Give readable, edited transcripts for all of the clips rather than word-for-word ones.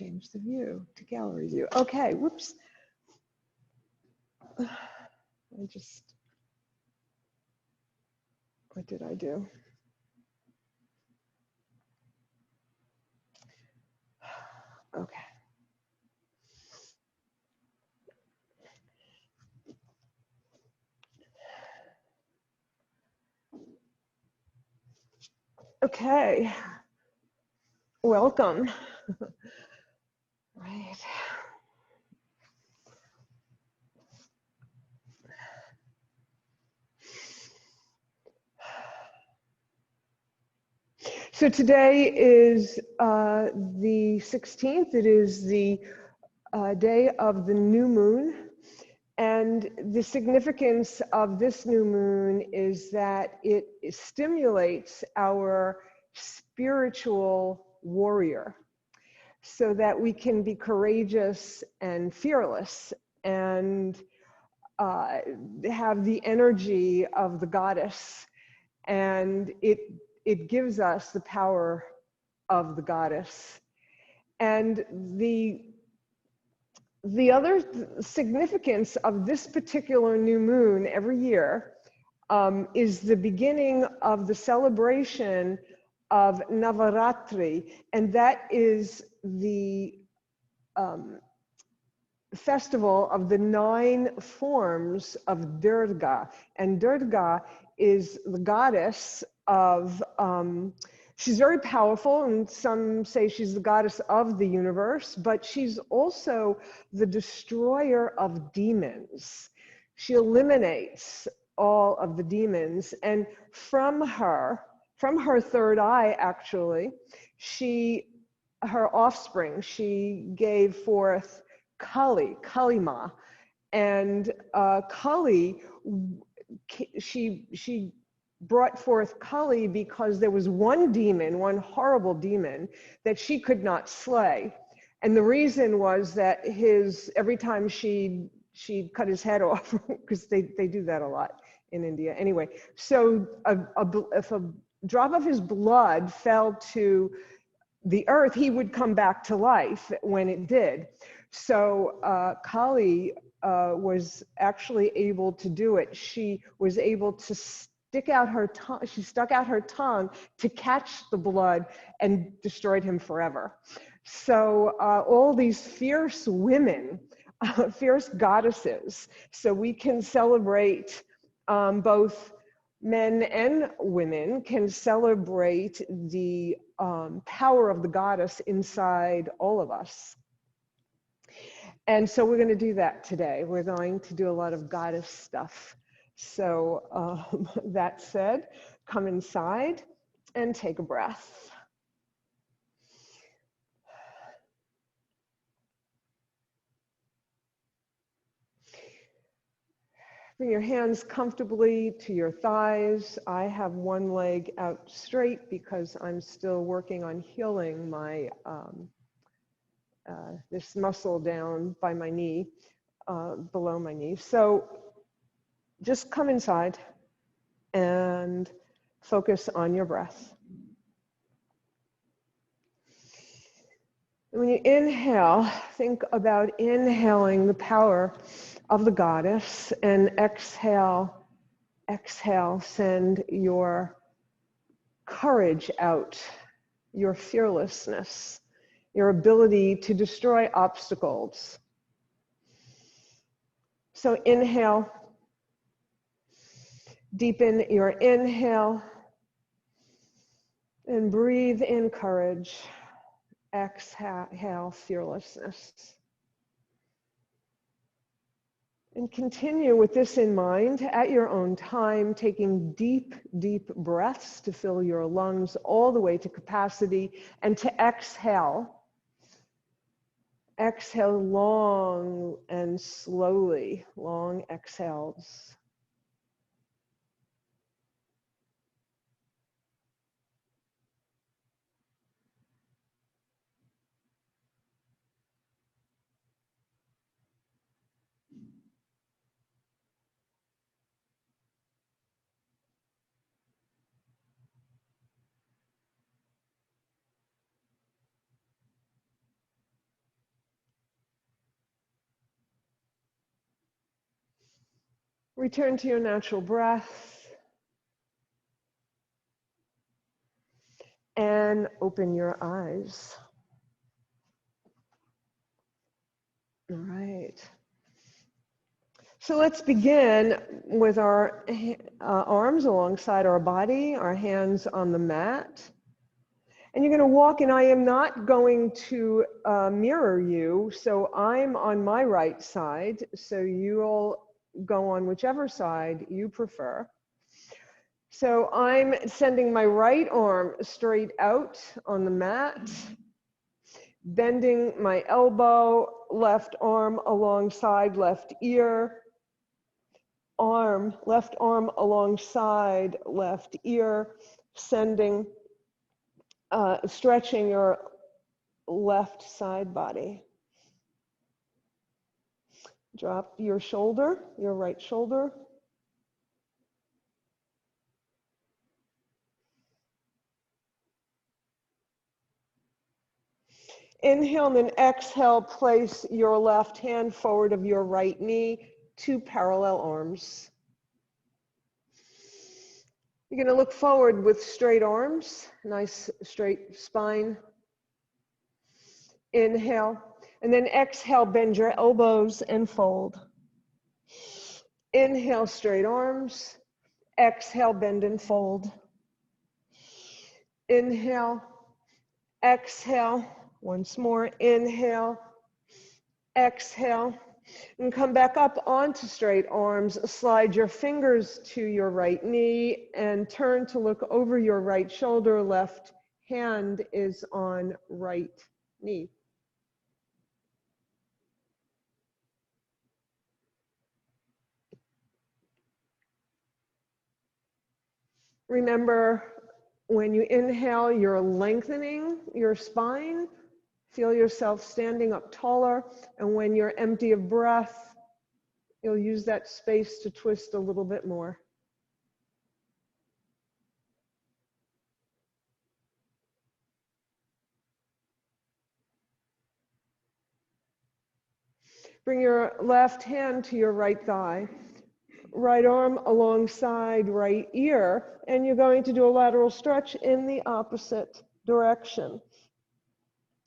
change the view to gallery view. Okay, whoops. What did I do? Okay. Okay, welcome. Right. So today is the 16th. It is the day of the new moon. And the significance of this new moon is that it stimulates our spiritual warrior so that we can be courageous and fearless and have the energy of the goddess. And it gives us the power of the goddess. And the other significance of this particular new moon every year is the beginning of the celebration of Navaratri, and that is the festival of the 9 forms of Durga. And Durga is the goddess of, she's very powerful, and some say she's the goddess of the universe, but she's also the destroyer of demons. She eliminates all of the demons, and from her third eye, actually, her offspring, she gave forth Kalima, and Kali, she brought forth Kali because there was one demon, one horrible demon that she could not slay, and the reason was that every time she'd cut his head off, because they do that a lot in India. Anyway, so if a drop of his blood fell to the earth, he would come back to life when it did. So Kali was actually able to do it. She was able to stick out her tongue. She stuck out her tongue to catch the blood and destroyed him forever. So all these fierce women, fierce goddesses. So we can celebrate both men and women can celebrate the power of the goddess inside all of us. And so we're going to do that today. We're going to do a lot of goddess stuff. So that said, come inside and take a breath. Bring your hands comfortably to your thighs. I have one leg out straight because I'm still working on healing my this muscle down by my knee, below my knee. So just come inside and focus on your breath. When you inhale, think about inhaling the power of the goddess, and exhale, send your courage out, your fearlessness, your ability to destroy obstacles. So inhale, deepen your inhale, and breathe in courage. Exhale, fearlessness. And continue with this in mind at your own time, taking deep, deep breaths to fill your lungs all the way to capacity, and to exhale. Exhale long and slowly, long exhales. Return to your natural breath and open your eyes. All right. So let's begin with our arms alongside our body, our hands on the mat. And you're going to walk, and I am not going to mirror you. So I'm on my right side. So you'll go on whichever side you prefer. So I'm sending my right arm straight out on the mat, bending my elbow, left arm alongside left ear, left arm alongside left ear, stretching your left side body. Drop your shoulder, your right shoulder. Inhale and then exhale, place your left hand forward of your right knee, two parallel arms. You're going to look forward with straight arms, nice straight spine. Inhale, and then exhale, bend your elbows and fold. Inhale, straight arms. Exhale, bend and fold. Inhale, exhale. Once more, inhale, exhale, and come back up onto straight arms. Slide your fingers to your right knee and turn to look over your right shoulder. Left hand is on right knee. Remember, when you inhale, you're lengthening your spine. Feel yourself standing up taller. And when you're empty of breath, you'll use that space to twist a little bit more. Bring your left hand to your right thigh. Right arm alongside right ear. And you're going to do a lateral stretch in the opposite direction,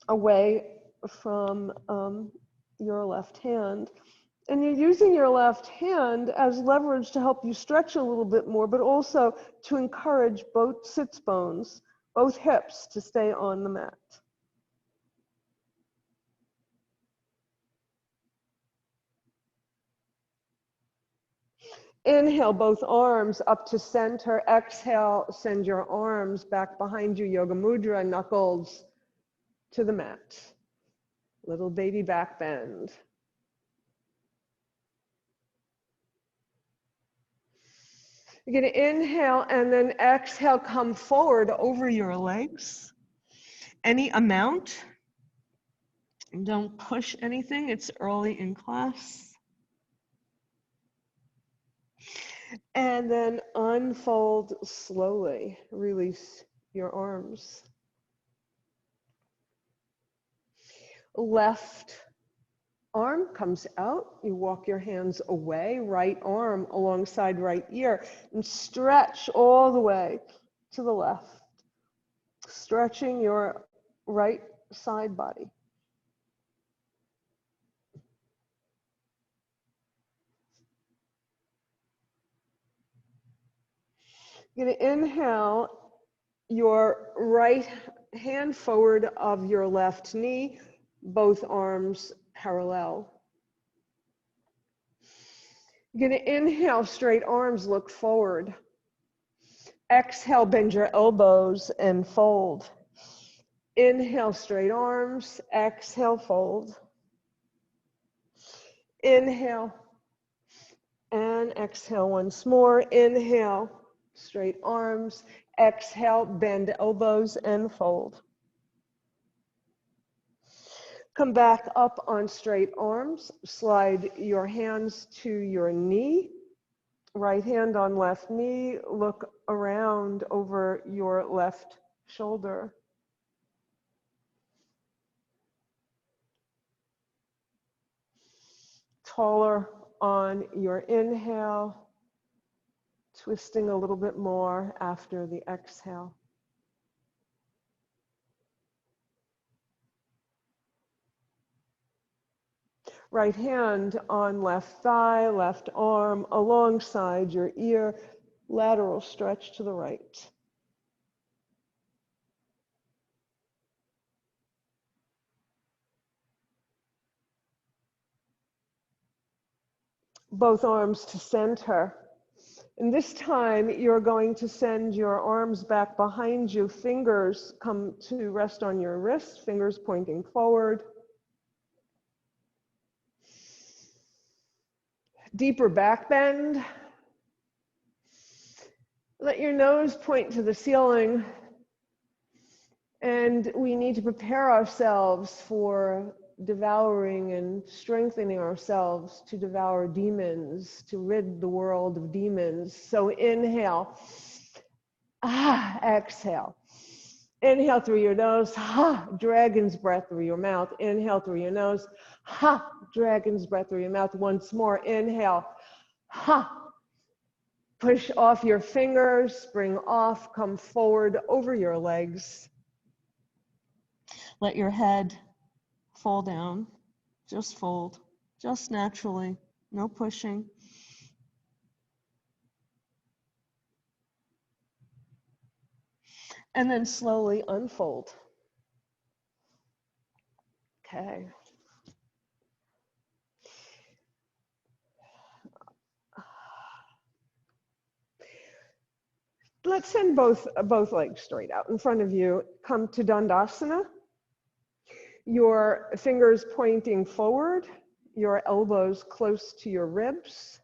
away from your left hand. And you're using your left hand as leverage to help you stretch a little bit more, but also to encourage both sits bones, both hips to stay on the mat. Inhale, both arms up to center. Exhale, send your arms back behind you, Yoga Mudra, knuckles to the mat. Little baby back bend. You're going to inhale and then exhale, come forward over your legs. Any amount. Don't push anything. It's early in class. And then unfold slowly. Release your arms. Left arm comes out. You walk your hands away. Right arm alongside right ear. And stretch all the way to the left. Stretching your right side body. You're going to inhale your right hand forward of your left knee, both arms parallel. You're going to inhale, straight arms look forward. Exhale, bend your elbows and fold. Inhale, straight arms. Exhale, fold. Inhale and exhale once more. Inhale, straight arms. Exhale, bend elbows and fold. Come back up on straight arms. Slide your hands to your knee. Right hand on left knee. Look around over your left shoulder. Taller on your inhale. Twisting a little bit more after the exhale. Right hand on left thigh, left arm alongside your ear, lateral stretch to the right. Both arms to center. And this time you're going to send your arms back behind you. Fingers come to rest on your wrists, fingers pointing forward. Deeper back bend. Let your nose point to the ceiling. And we need to prepare ourselves for devouring and strengthening ourselves to devour demons, to rid the world of demons. So inhale, exhale. Inhale through your nose, dragon's breath through your mouth. Inhale through your nose, dragon's breath through your mouth. Once more, inhale, push off your fingers, spring off, come forward over your legs. Let your head fall down, just fold, just naturally, no pushing. And then slowly unfold. Okay. Let's send both legs straight out in front of you. Come to Dandasana. Your fingers pointing forward, your elbows close to your ribs.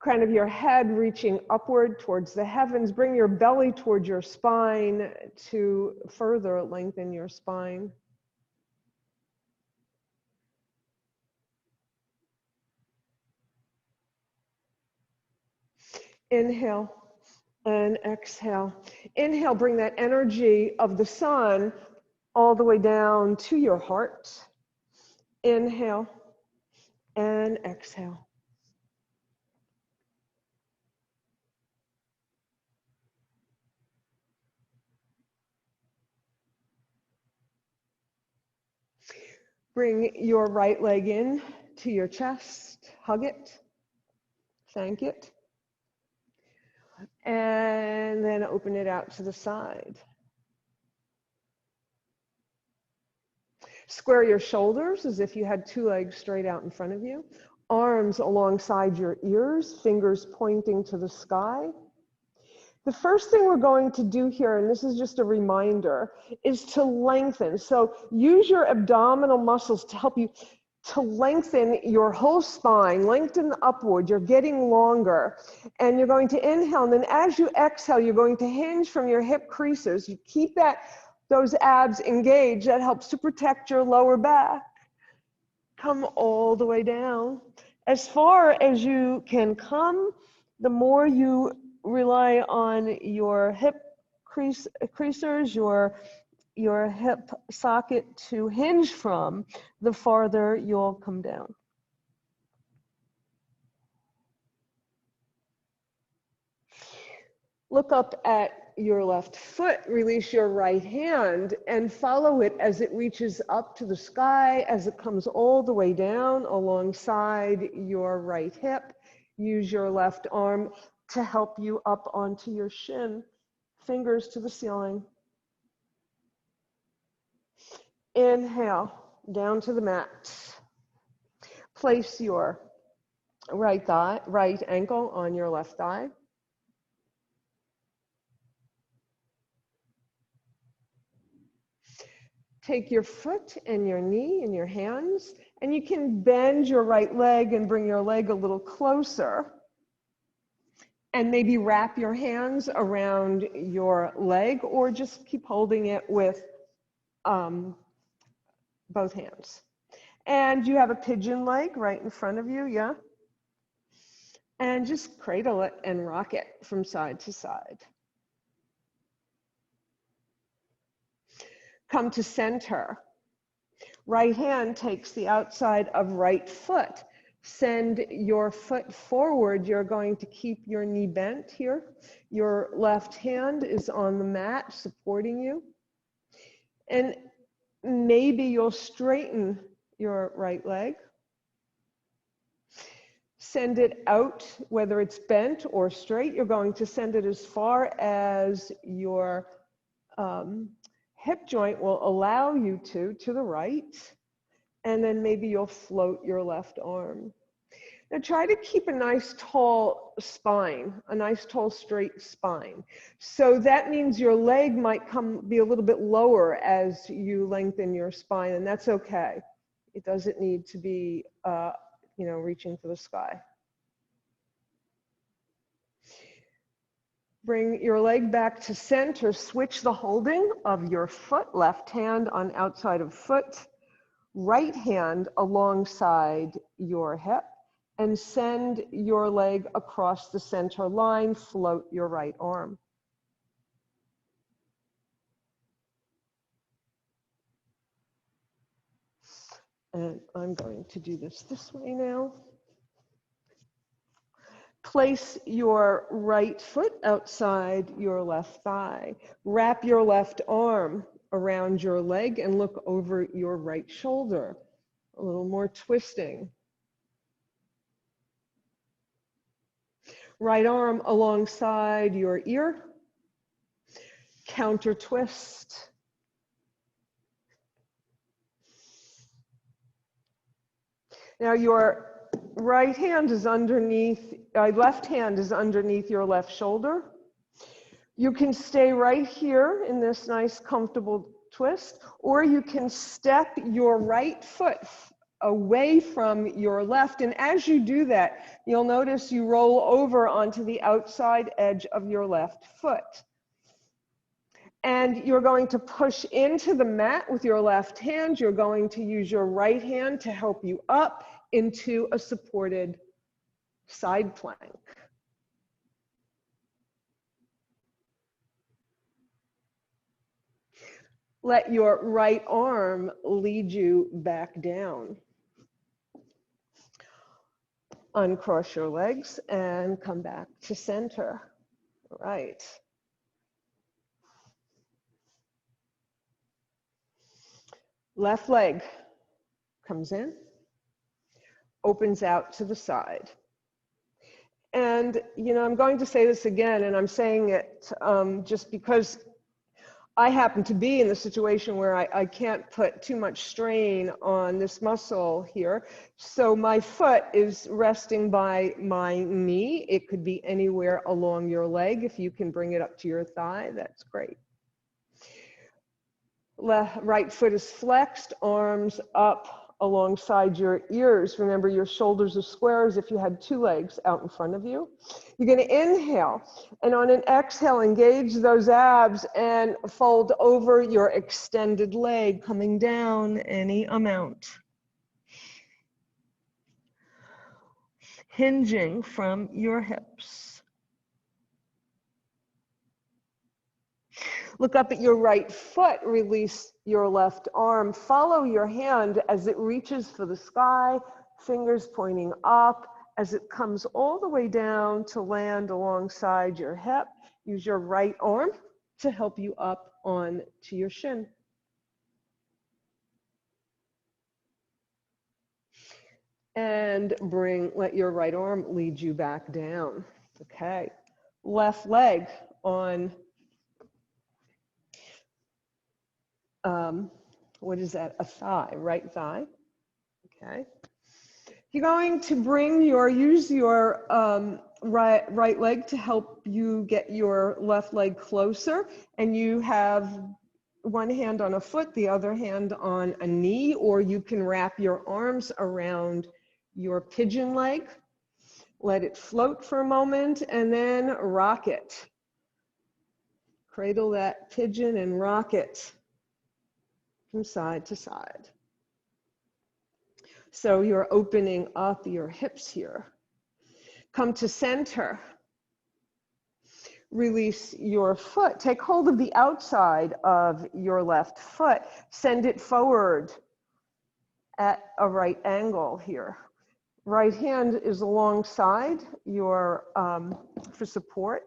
Crown of your head reaching upward towards the heavens. Bring your belly towards your spine to further lengthen your spine. Inhale and exhale. Inhale, bring that energy of the sun all the way down to your heart. Inhale and exhale. Bring your right leg in to your chest, hug it, thank it, and then open it out to the side. Square your shoulders as if you had two legs straight out in front of you, arms alongside your ears, fingers pointing to the sky. The first thing we're going to do here, and this is just a reminder, is to lengthen. So use your abdominal muscles to help you to lengthen your whole spine, lengthen upward. You're getting longer. And you're going to inhale, and then as you exhale, you're going to hinge from your hip creases. You keep those abs engaged. That helps to protect your lower back. Come all the way down. As far as you can come, the more you rely on your hip creasers, your hip socket to hinge from, the farther you'll come down. Look up at your left foot, release your right hand, and follow it as it reaches up to the sky, as it comes all the way down alongside your right hip. Use your left arm to help you up onto your shin, fingers to the ceiling. Inhale, down to the mat. Place your right ankle on your left thigh. Take your foot and your knee in your hands, and you can bend your right leg and bring your leg a little closer. And maybe wrap your hands around your leg, or just keep holding it with both hands. And you have a pigeon leg right in front of you, yeah? And just cradle it and rock it from side to side. Come to center. Right hand takes the outside of right foot. Send your foot forward. You're going to keep your knee bent here. Your left hand is on the mat supporting you. And maybe you'll straighten your right leg. Send it out, whether it's bent or straight. You're going to send it as far as your hip joint will allow you to the right. And then maybe you'll float your left arm. Now try to keep a nice tall spine, a nice tall straight spine. So that means your leg might be a little bit lower as you lengthen your spine, and that's okay. It doesn't need to be, reaching for the sky. Bring your leg back to center. Switch the holding of your foot, left hand on outside of foot, right hand alongside your hip, and send your leg across the center line. Float your right arm. And I'm going to do this way now. Place your right foot outside your left thigh. Wrap your left arm around your leg and look over your right shoulder. A little more twisting. Right arm alongside your ear. Counter twist. Now your right hand is underneath, left hand is underneath your left shoulder. You can stay right here in this nice comfortable twist, or you can step your right foot away from your left. And as you do that, you'll notice you roll over onto the outside edge of your left foot. And you're going to push into the mat with your left hand. You're going to use your right hand to help you up into a supported side plank. Let your right arm lead you back down. Uncross your legs and come back to center. All right. Left leg comes in, opens out to the side. And, I'm going to say this again, and I'm saying it just because I happen to be in the situation where I can't put too much strain on this muscle here. So my foot is resting by my knee. It could be anywhere along your leg. If you can bring it up to your thigh, that's great. Right foot is flexed, arms up alongside your ears. Remember, your shoulders are square as if you had two legs out in front of you. You're going to inhale, and on an exhale, engage those abs and fold over your extended leg, coming down any amount. Hinging from your hips. Look up at your right foot, release your left arm. Follow your hand as it reaches for the sky, fingers pointing up. As it comes all the way down to land alongside your hip, use your right arm to help you up on to your shin. And let your right arm lead you back down. Okay. Left leg on what is that? A thigh, right thigh. Okay. You're going to use your right leg to help you get your left leg closer, and you have one hand on a foot, the other hand on a knee, or you can wrap your arms around your pigeon leg. Let it float for a moment and then rock it. Cradle that pigeon and rock it from side to side. So you're opening up your hips here. Come to center. Release your foot. Take hold of the outside of your left foot. Send it forward at a right angle here. Right hand is alongside your, for support,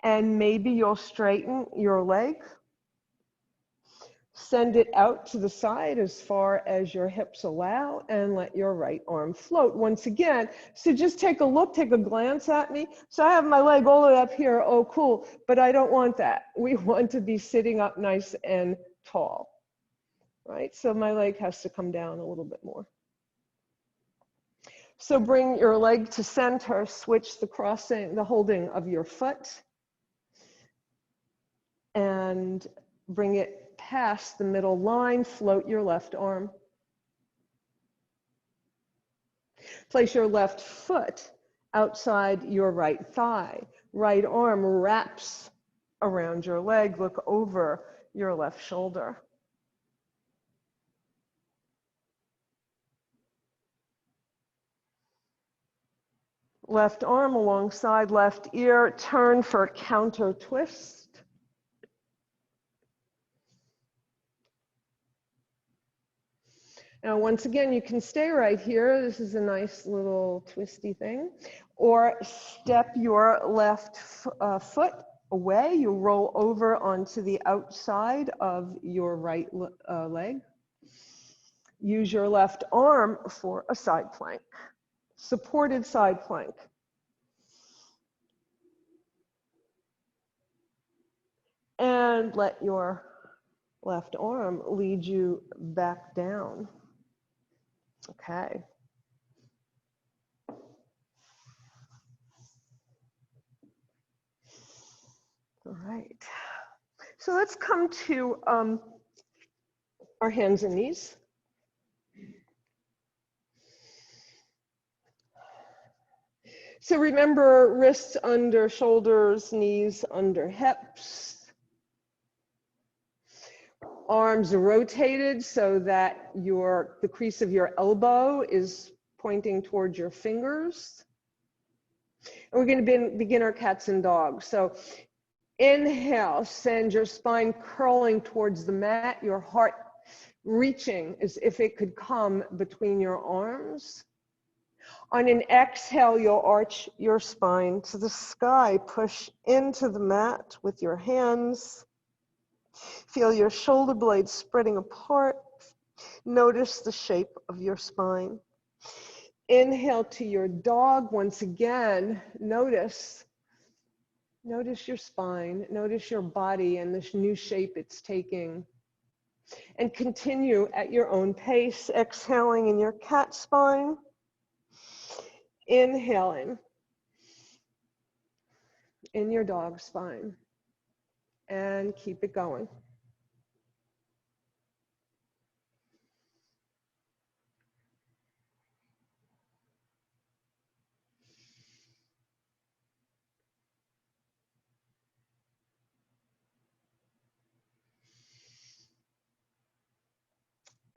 and maybe you'll straighten your leg. Send it out to the side as far as your hips allow, and let your right arm float once again. So just take a look, take a glance at me. So I have my leg all the way up here. Oh, cool. But I don't want that. We want to be sitting up nice and tall, right? So my leg has to come down a little bit more. So bring your leg to center, switch the crossing, the holding of your foot, and bring it past the middle line, float your left arm. Place your left foot outside your right thigh. Right arm wraps around your leg, look over your left shoulder. Left arm alongside left ear, turn for counter twist. Now, once again, you can stay right here. This is a nice little twisty thing. Or step your left foot away. You roll over onto the outside of your right leg. Use your left arm for a side plank, supported side plank. And let your left arm lead you back down. Okay. All right. So let's come to our hands and knees. So remember, wrists under shoulders, knees under hips. Arms rotated so that the crease of your elbow is pointing towards your fingers. And we're going to begin our cats and dogs. So inhale, send your spine curling towards the mat, your heart reaching as if it could come between your arms. On an exhale, you'll arch your spine to the sky, push into the mat with your hands. Feel your shoulder blades spreading apart. Notice the shape of your spine. Inhale to your dog. Once again, notice your spine, notice your body and this new shape it's taking. And continue at your own pace, exhaling in your cat spine. Inhaling in your dog spine. And keep it going.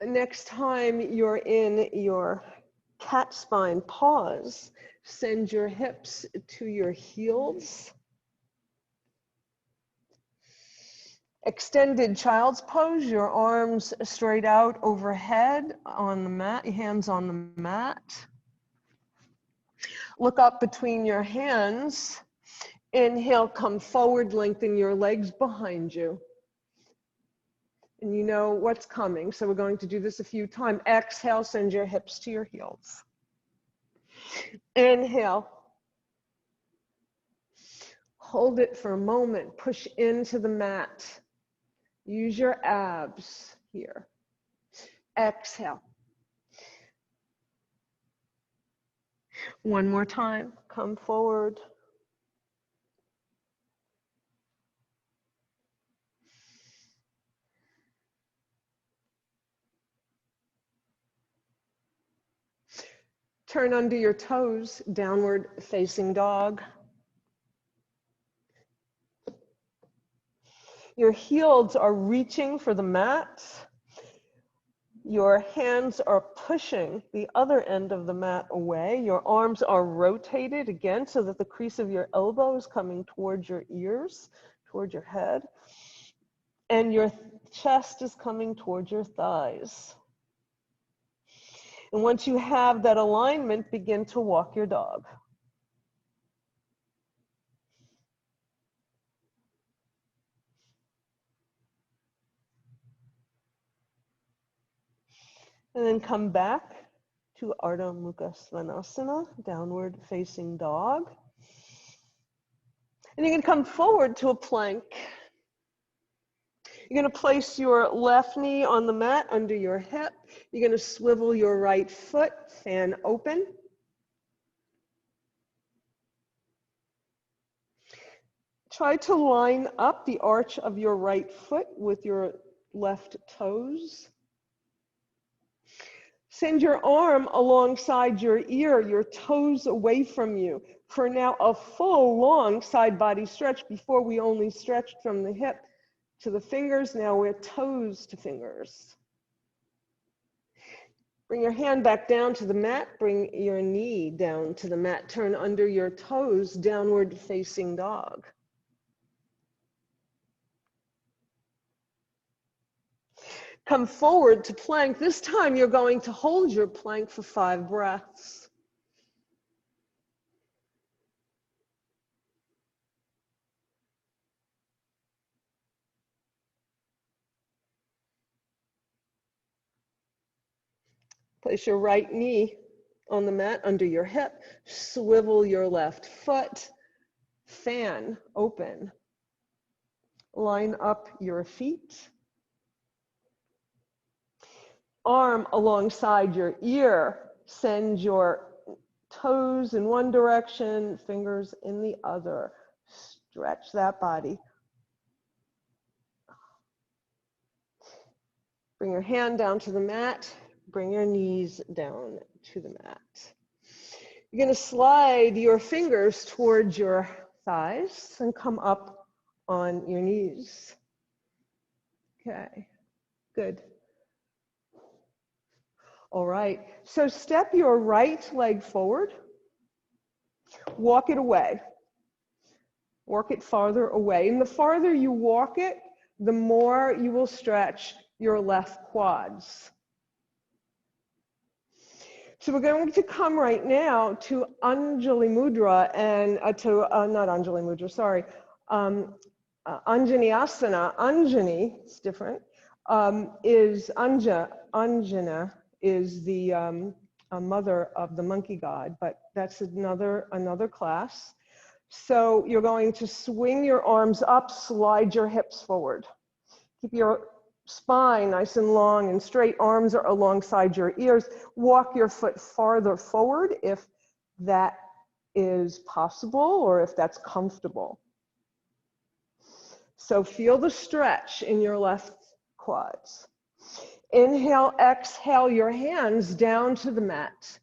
Next time you're in your cat spine, pause. Send your hips to your heels. Extended child's pose, your arms straight out overhead on the mat, hands on the mat. Look up between your hands. Inhale, come forward, lengthen your legs behind you. And you know what's coming, so we're going to do this a few times. Exhale, send your hips to your heels. Inhale. Hold it for a moment. Push into the mat. Use your abs here. Exhale. One more time. Come forward. Turn under your toes, downward facing dog. Your heels are reaching for the mat. Your hands are pushing the other end of the mat away. Your arms are rotated again so that the crease of your elbow is coming towards your ears, towards your head. And your chest is coming towards your thighs. And once you have that alignment, begin to walk your dog. And then come back to Ardha Mukha Svanasana, downward facing dog. And you can come forward to a plank. You're going to place your left knee on the mat under your hip. You're going to swivel your right foot, fan open. Try to line up the arch of your right foot with your left toes. Send your arm alongside your ear, your toes away from you. For now, a full long side body stretch. Before we only stretched from the hip to the fingers, now we're toes to fingers. Bring your hand back down to the mat, bring your knee down to the mat, turn under your toes, downward facing dog. Come forward to plank. This time you're going to hold your plank for 5 breaths. Place your right knee on the mat under your hip. Swivel your left foot. Fan open. Line up your feet. Arm alongside your ear. Send your toes in one direction, fingers in the other. Stretch that body. Bring your hand down to the mat. Bring your knees down to the mat. You're going to slide your fingers towards your thighs and come up on your knees. Okay, good. All right, so step your right leg forward. Walk it away. Walk it farther away. And the farther you walk it, the more you will stretch your left quads. So we're going to come right now to Anjali Mudra and not Anjali Mudra, sorry, Anjanasana. Anjani, it's different, is Anjana is the mother of the monkey god, but that's another class. So you're going to swing your arms up, slide your hips forward. Keep your spine nice and long and straight. Arms are alongside your ears. Walk your foot farther forward if that is possible or if that's comfortable. So feel the stretch in your left quads. Inhale, exhale your hands down to the mat.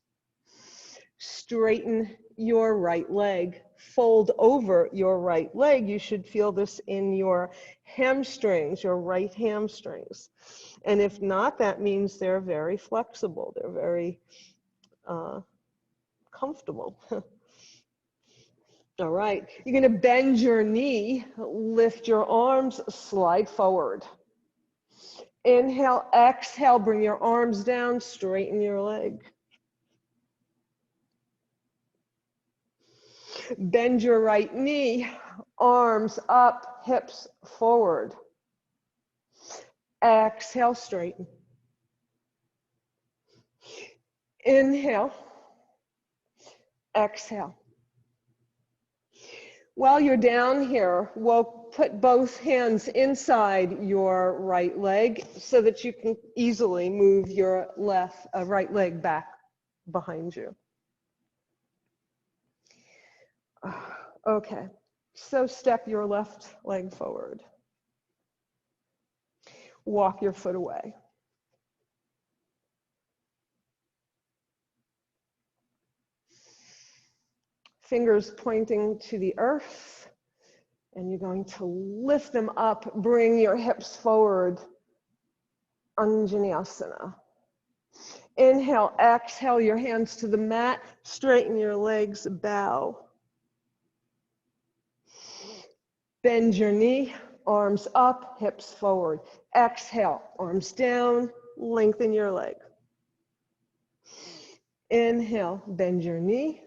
Straighten your right leg. Fold over your right leg. You should feel this in your hamstrings, your right hamstrings. And if not, that means they're very flexible. They're very comfortable. All right, you're going to bend your knee, lift your arms, slide forward. Inhale, exhale, bring your arms down, straighten your leg. Bend your right knee, arms up, hips forward. Exhale, straighten. Inhale, exhale. While you're down here, we'll put both hands inside your right leg so that you can easily move your right leg back behind you. Okay, so step your left leg forward. Walk your foot away. Fingers pointing to the earth, and you're going to lift them up, bring your hips forward, Anjanasana. Inhale, exhale your hands to the mat, straighten your legs, bow. Bend your knee, arms up, hips forward. Exhale, arms down, lengthen your leg. Inhale, bend your knee.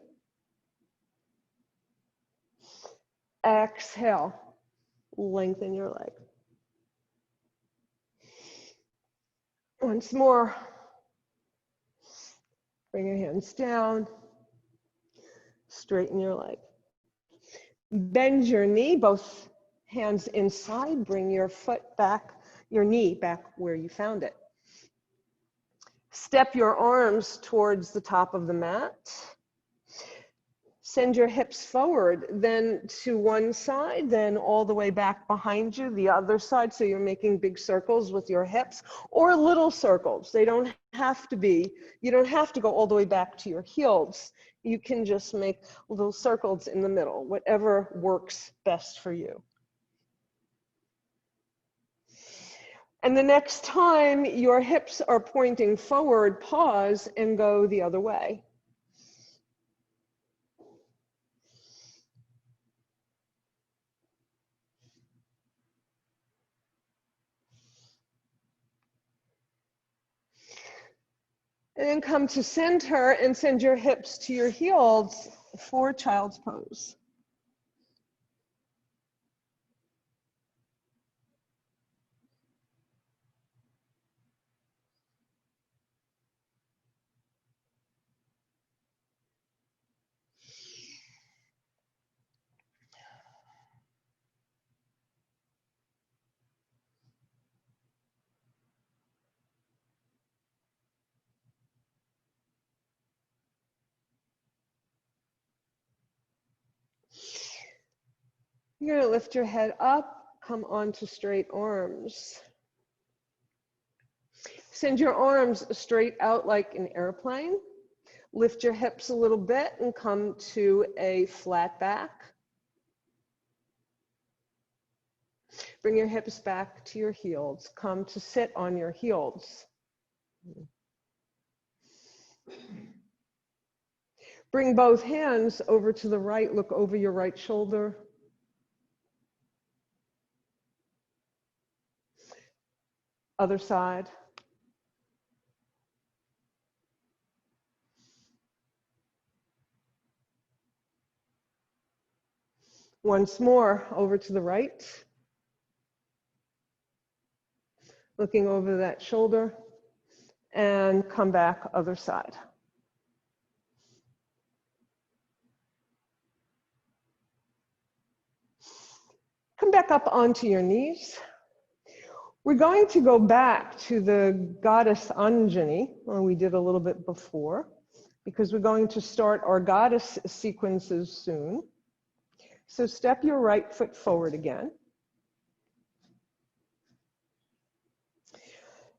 Exhale, lengthen your leg. Once more. Bring your hands down. Straighten your leg. Bend your knee, both hands inside. Bring your foot back, your knee back where you found it. Step your arms towards the top of the mat. Send your hips forward, then to one side, then all the way back behind you, the other side. So you're making big circles with your hips, or little circles. They don't have to be, you don't have to go all the way back to your heels. You can just make little circles in the middle, whatever works best for you. And the next time your hips are pointing forward, pause and go the other way. And then come to center and send your hips to your heels for child's pose. You're going to lift your head up, come onto straight arms. Send your arms straight out like an airplane. Lift your hips a little bit and come to a flat back. Bring your hips back to your heels. Come to sit on your heels. Bring both hands over to the right. Look over your right shoulder. Other side. Once more, over to the right. Looking over that shoulder. And come back other side. Come back up onto your knees. We're going to go back to the goddess Anjali, well, we did a little bit before, because we're going to start our goddess sequences soon. So step your right foot forward again.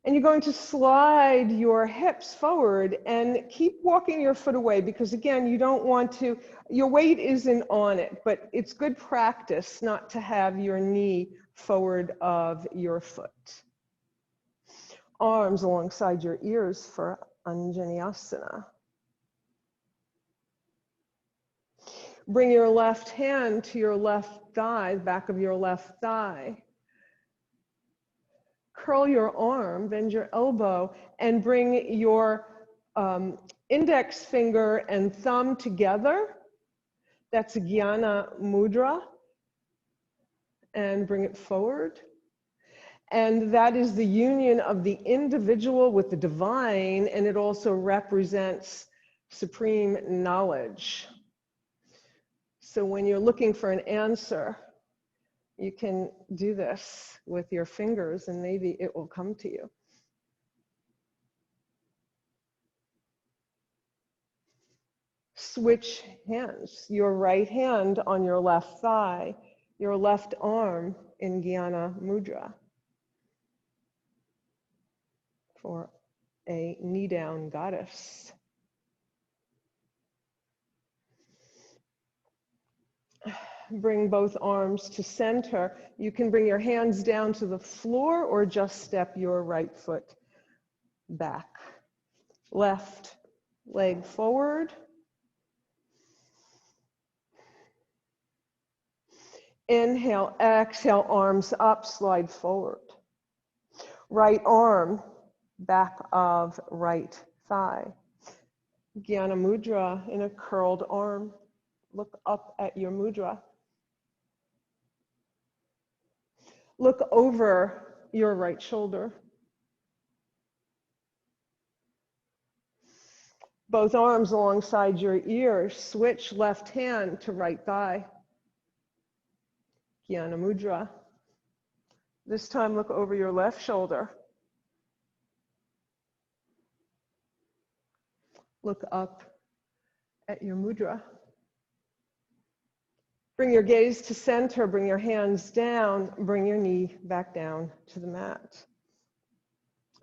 And you're going to slide your hips forward and keep walking your foot away, because again, you don't want to, your weight isn't on it, but it's good practice not to have your knee forward of your foot. Arms alongside your ears for Anjanasana. Bring your left hand to your left thigh, back of your left thigh. Curl your arm, bend your elbow, and bring your index finger and thumb together. That's Jnana Mudra. And bring it forward. And that is the union of the individual with the divine, and it also represents supreme knowledge. So when you're looking for an answer, you can do this with your fingers and maybe it will come to you. Switch hands. Your right hand on your left thigh, your left arm in Jnana Mudra for a knee down goddess. Bring both arms to center. You can bring your hands down to the floor or just step your right foot back. Left leg forward. Inhale, exhale, arms up, slide forward. Right arm, back of right thigh. Jnana Mudra in a curled arm. Look up at your mudra. Look over your right shoulder. Both arms alongside your ear. Switch left hand to right thigh. Jnana Mudra. This time look over your left shoulder. Look up at your mudra. Bring your gaze to center, bring your hands down, bring your knee back down to the mat.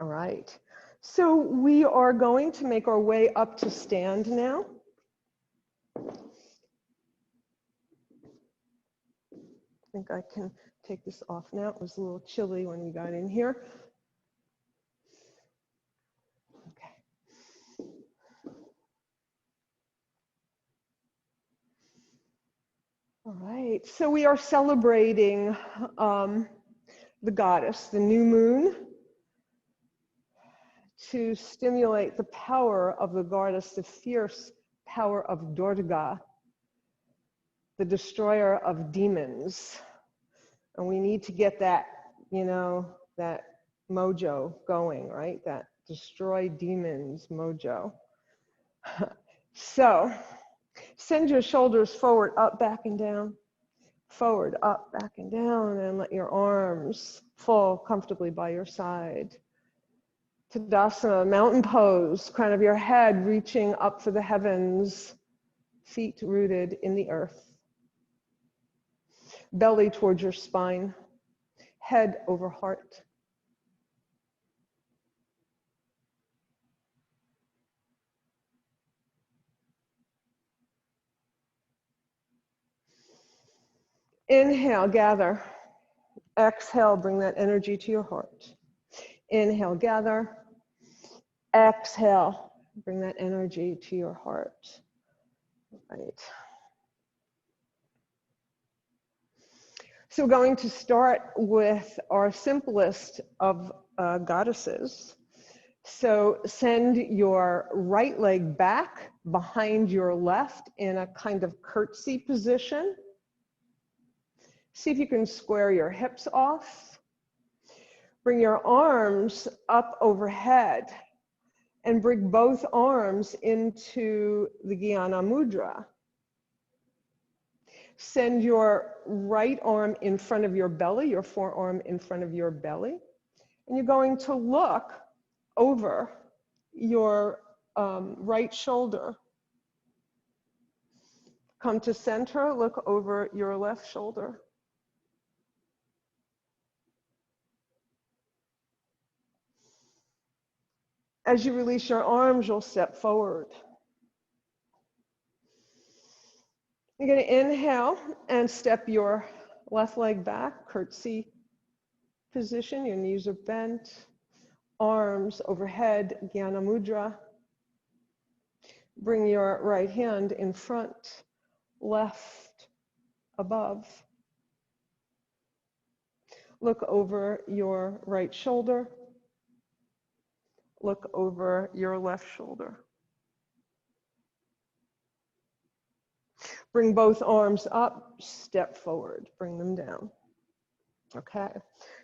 All right. So we are going to make our way up to stand now. I think I can take this off now. It was a little chilly when we got in here. Okay. All right. So we are celebrating the goddess, the new moon, to stimulate the power of the goddess, the fierce power of Durga, the destroyer of demons. And we need to get that, you know, that mojo going, right? That destroy demons mojo. So send your shoulders forward, up, back, and down. Forward, up, back, and down, and let your arms fall comfortably by your side. Tadasana, mountain pose, crown of your head reaching up for the heavens, feet rooted in the earth. Belly towards your spine, head over heart. Inhale, gather. Exhale, bring that energy to your heart. Inhale, gather. Exhale, bring that energy to your heart. Right. So we're going to start with our simplest of goddesses. So send your right leg back behind your left in a kind of curtsy position. See if you can square your hips off. Bring your arms up overhead and bring both arms into the Jnana Mudra. Send your right arm in front of your belly, your forearm in front of your belly. And you're going to look over your right shoulder. Come to center, look over your left shoulder. As you release your arms, you'll step forward. You're going to inhale and step your left leg back, curtsy position. Your knees are bent, arms overhead, Jnana Mudra. Bring your right hand in front, left above. Look over your right shoulder. Look over your left shoulder. Bring both arms up, step forward, bring them down. Okay,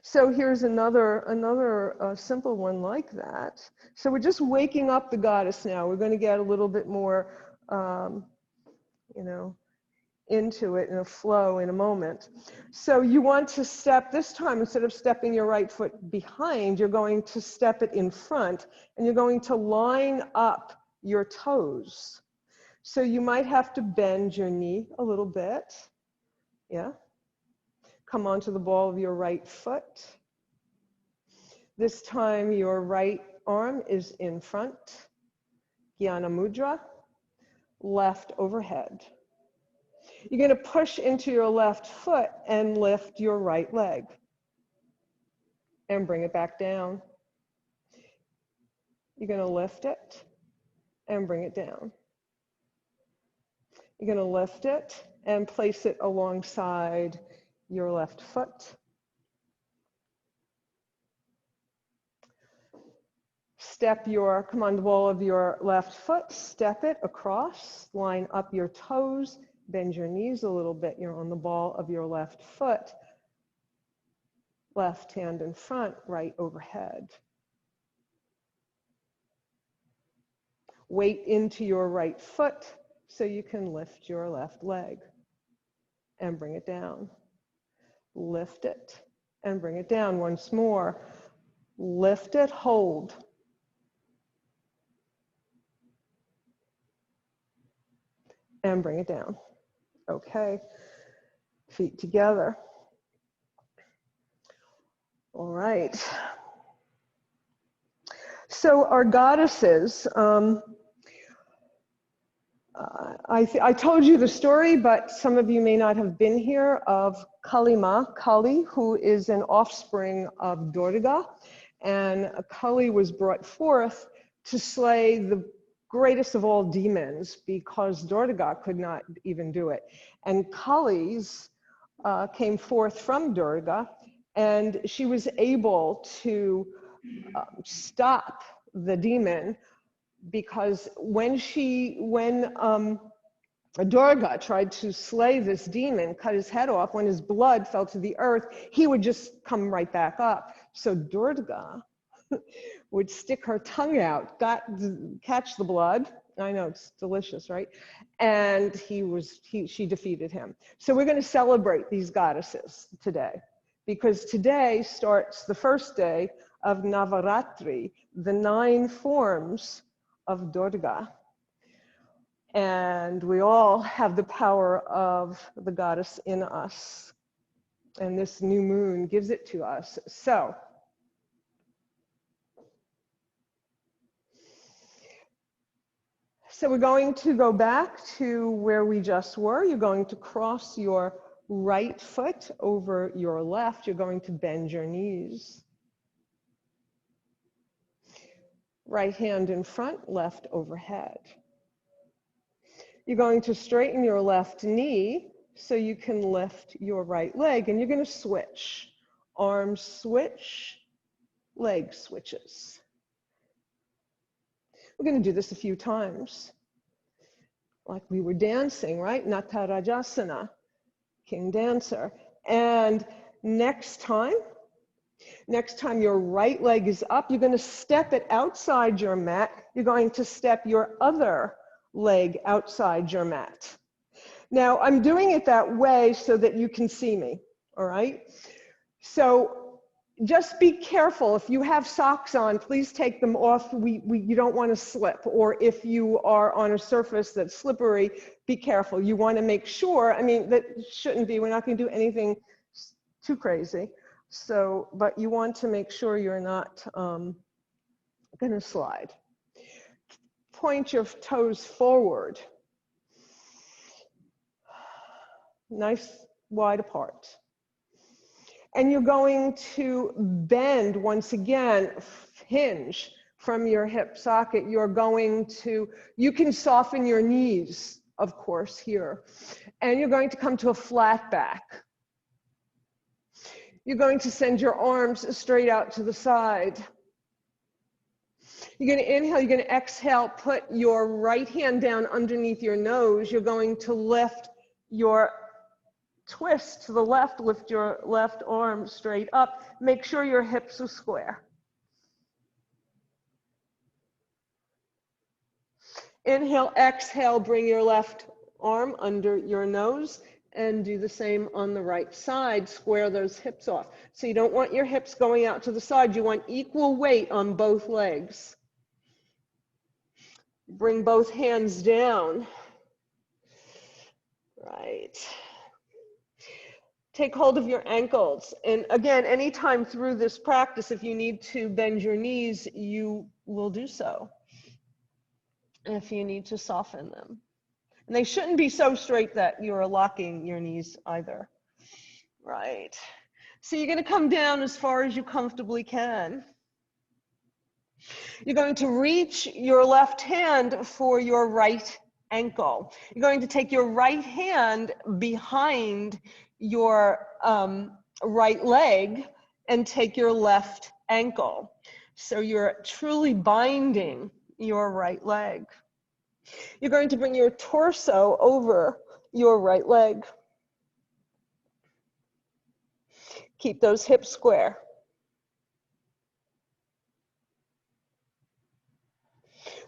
so here's another simple one like that. So we're just waking up the goddess now. We're going to get a little bit more, into it in a flow in a moment. So you want to step this time, instead of stepping your right foot behind, you're going to step it in front, and you're going to line up your toes. So you might have to bend your knee a little bit. Yeah. Come onto the ball of your right foot. This time your right arm is in front. Jnana Mudra. Left overhead. You're going to push into your left foot and lift your right leg. And bring it back down. You're going to lift it and bring it down. You're going to lift it and place it alongside your left foot. Come on the ball of your left foot, step it across, line up your toes, bend your knees a little bit. You're on the ball of your left foot. Left hand in front, right overhead. Weight into your right foot so you can lift your left leg and bring it down. Lift it and bring it down once more. Lift it, hold. And bring it down. Okay, feet together. All right. So our goddesses, I told you the story, but some of you may not have been here, of Kali, who is an offspring of Durga. And Kali was brought forth to slay the greatest of all demons because Durga could not even do it. And Kali's came forth from Durga, and she was able to stop the demon, because when Durga tried to slay this demon, cut his head off, when his blood fell to the earth, he would just come right back up. So Durga would stick her tongue out, catch the blood. I know, it's delicious, right? And she defeated him. So we're going to celebrate these goddesses today, because today starts the first day of Navaratri, the 9 forms of Durga. And we all have the power of the goddess in us. And this new moon gives it to us. So we're going to go back to where we just were. You're going to cross your right foot over your left. You're going to bend your knees. Right hand in front, left overhead. You're going to straighten your left knee so you can lift your right leg, and you're going to switch. Arms switch, leg switches. We're going to do this a few times, like we were dancing, right? Tadasana, King Dancer. And next time your right leg is up, you're going to step it outside your mat. You're going to step your other leg outside your mat. Now, I'm doing it that way so that you can see me, all right? So just be careful. If you have socks on, please take them off. You don't want to slip. Or if you are on a surface that's slippery, be careful. You want to make sure, that shouldn't be, we're not going to do anything too crazy. So, but you want to make sure you're not going to slide. Point your toes forward. Nice wide apart. And you're going to bend once again, hinge from your hip socket. You can soften your knees, of course, here. And you're going to come to a flat back. You're going to send your arms straight out to the side. You're going to inhale, you're going to exhale, put your right hand down underneath your nose. You're going to lift your twist to the left, lift your left arm straight up. Make sure your hips are square. Inhale, exhale, bring your left arm under your nose, and do the same on the right side. Square those hips off. So you don't want your hips going out to the side. You want equal weight on both legs. Bring both hands down. Right. Take hold of your ankles. And again, anytime through this practice, if you need to bend your knees, you will do so. If you need to soften them. And they shouldn't be so straight that you're locking your knees either. Right. So you're going to come down as far as you comfortably can. You're going to reach your left hand for your right ankle. You're going to take your right hand behind your right leg and take your left ankle. So you're truly binding your right leg. You're going to bring your torso over your right leg. Keep those hips square.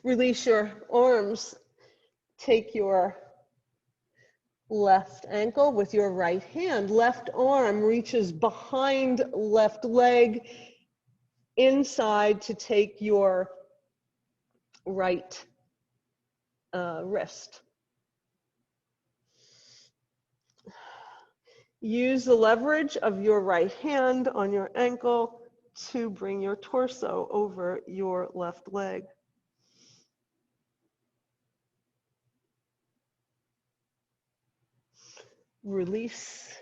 Release your arms. Take your left ankle with your right hand. Left arm reaches behind left leg, inside to take your right wrist. Use the leverage of your right hand on your ankle to bring your torso over your left leg. Release.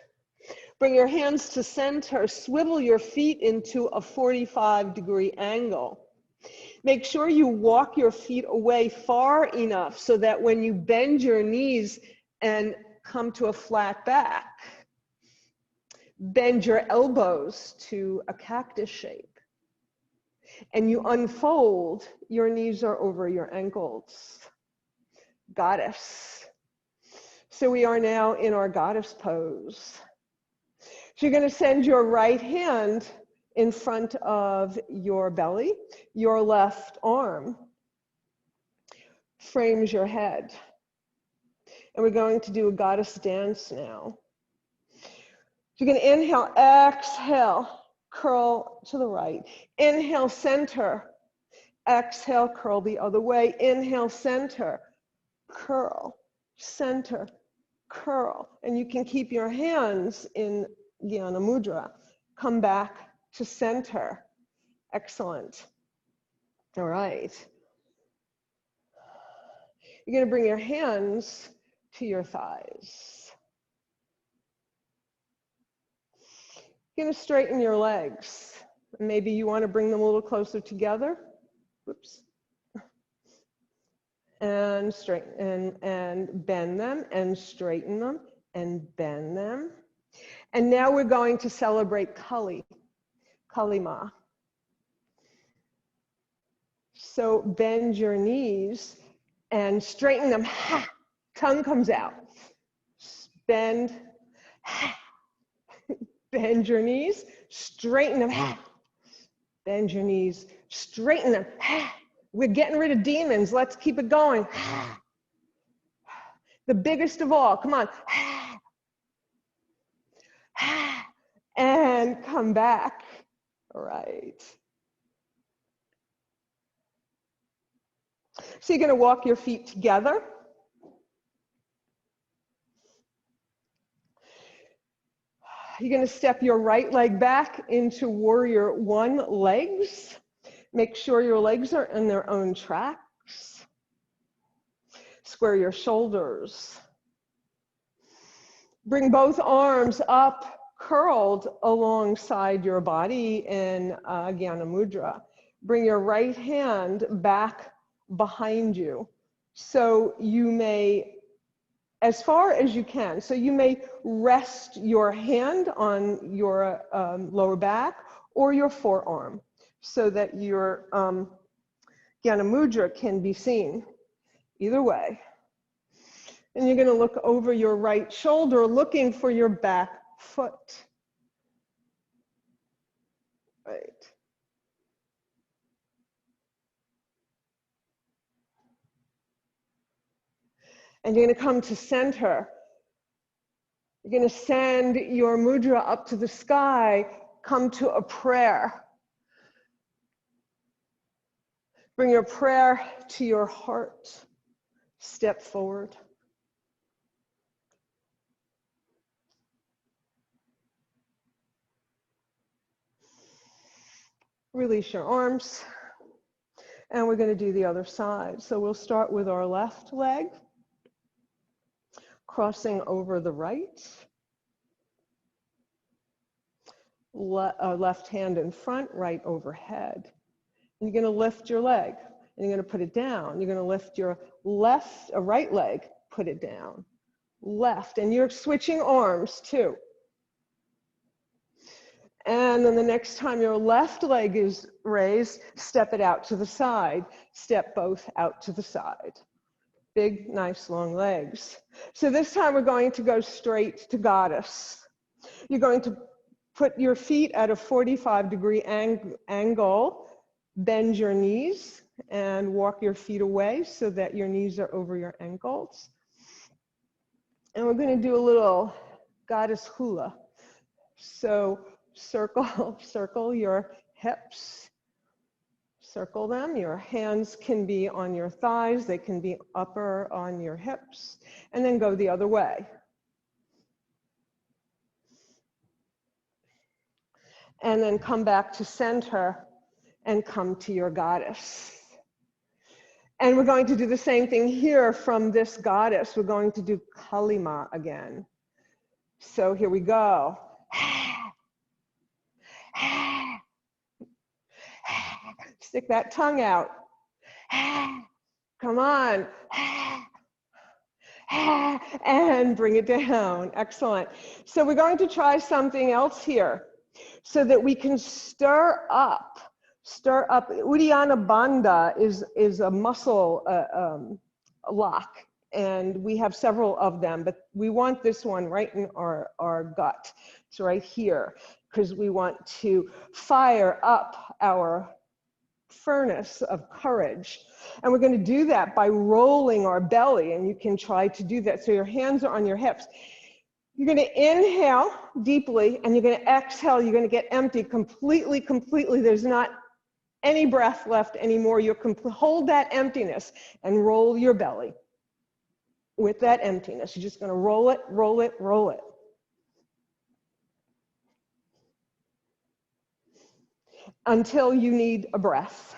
Bring your hands to center. Swivel your feet into a 45-degree angle. Make sure you walk your feet away far enough so that when you bend your knees and come to a flat back, bend your elbows to a cactus shape. And you unfold, your knees are over your ankles. Goddess. So we are now in our goddess pose. So you're going to send your right hand in front of your belly. Your left arm frames your head. And we're going to do a goddess dance now. You're going to inhale, exhale, curl to the right. Inhale, center. Exhale, curl the other way. Inhale, center, curl, center, curl. And you can keep your hands in Jnana Mudra. Come back to center. Excellent. All right. You're going to bring your hands to your thighs. You're going to straighten your legs. Maybe you want to bring them a little closer together. Whoops. And straighten and bend them and straighten them and bend them. And now we're going to celebrate Kali, Kali Ma. So bend your knees and straighten them. Ha! Tongue comes out. Bend. Ha! Bend your knees, straighten them. Ha! Bend your knees, straighten them. Ha! We're getting rid of demons. Let's keep it going. Ha! The biggest of all. Come on. Ha! Ha! And come back. All right. So you're going to walk your feet together. You're going to step your right leg back into warrior one legs. Make sure your legs are in their own tracks. Square your shoulders. Bring both arms up, curled alongside your body in Jnana Mudra. Bring your right hand back behind you. So you may, as far as you can, so you may rest your hand on your lower back or your forearm so that your Jnana Mudra can be seen. Either way. And you're going to look over your right shoulder, looking for your back foot. Right. And you're going to come to center. You're going to send your mudra up to the sky, come to a prayer. Bring your prayer to your heart. Step forward. Release your arms. And we're going to do the other side. So we'll start with our left leg, crossing over the right. Left hand in front, right overhead. And you're going to lift your leg, and you're going to put it down. You're going to lift your right leg, put it down. Left, and you're switching arms too. And then the next time your left leg is raised, step it out to the side. Step both out to the side. Big, nice, long legs. So this time we're going to go straight to goddess. You're going to put your feet at a 45-degree angle, bend your knees, and walk your feet away so that your knees are over your ankles. And we're going to do a little goddess hula. So circle your hips. Circle them. Your hands can be on your thighs. They can be upper on your hips. And then go the other way. And then come back to center and come to your goddess. And we're going to do the same thing here from this goddess. We're going to do Kalima again. So here we go. Stick that tongue out. Come on. And bring it down. Excellent. So we're going to try something else here so that we can stir up. Uddiyana Bandha is a muscle lock, and we have several of them, but we want this one right in our gut. It's right here, because we want to fire up our furnace of courage. And we're going to do that by rolling our belly, and you can try to do that. So your hands are on your hips. You're going to inhale deeply, and you're going to exhale. You're going to get empty completely. There's not any breath left anymore. You hold that emptiness and roll your belly with that emptiness. You're just going to roll it, roll it, roll it. Until you need a breath.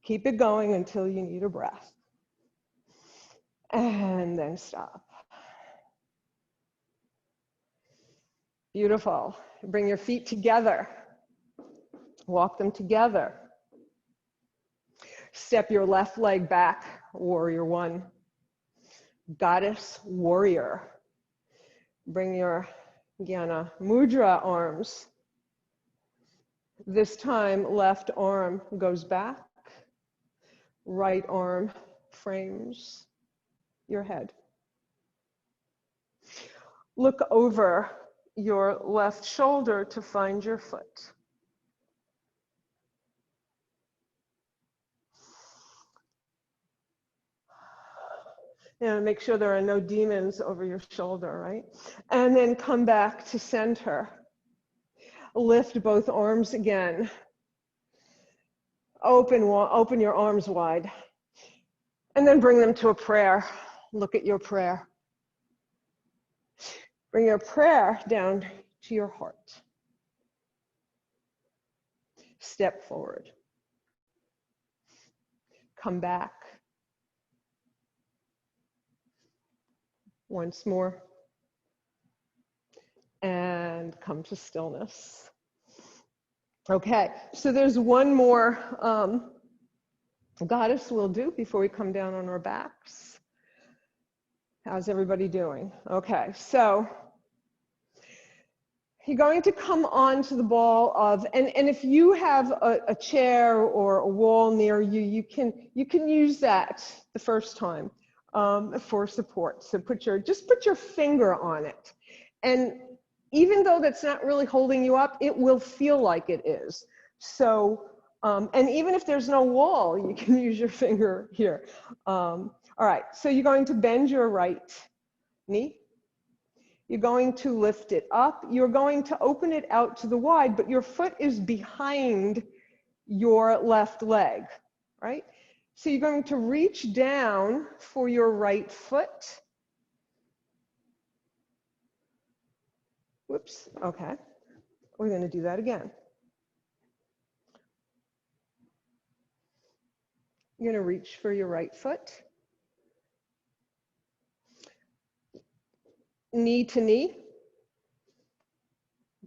Keep it going until you need a breath. And then stop. Beautiful. Bring your feet together. Walk them together. Step your left leg back, warrior one. Goddess warrior. Bring your Anjali Mudra arms. This time, left arm goes back. Right arm frames your head. Look over your left shoulder to find your foot. And make sure there are no demons over your shoulder, right? And then come back to center. Lift both arms again. Open your arms wide. And then bring them to a prayer. Look at your prayer. Bring your prayer down to your heart. Step forward. Come back. Once more. And come to stillness. Okay, so there's one more goddess we'll do before we come down on our backs. How's everybody doing? Okay, so you're going to come onto the ball of, and if you have a chair or a wall near you, you can use that the first time for support. So just put your finger on it. And even though that's not really holding you up, it will feel like it is. So, and even if there's no wall, you can use your finger here. All right, so you're going to bend your right knee. You're going to lift it up. You're going to open it out to the wide, but your foot is behind your left leg, right? So you're going to reach down for your right foot. Whoops, okay. We're going to do that again. You're going to reach for your right foot. Knee to knee.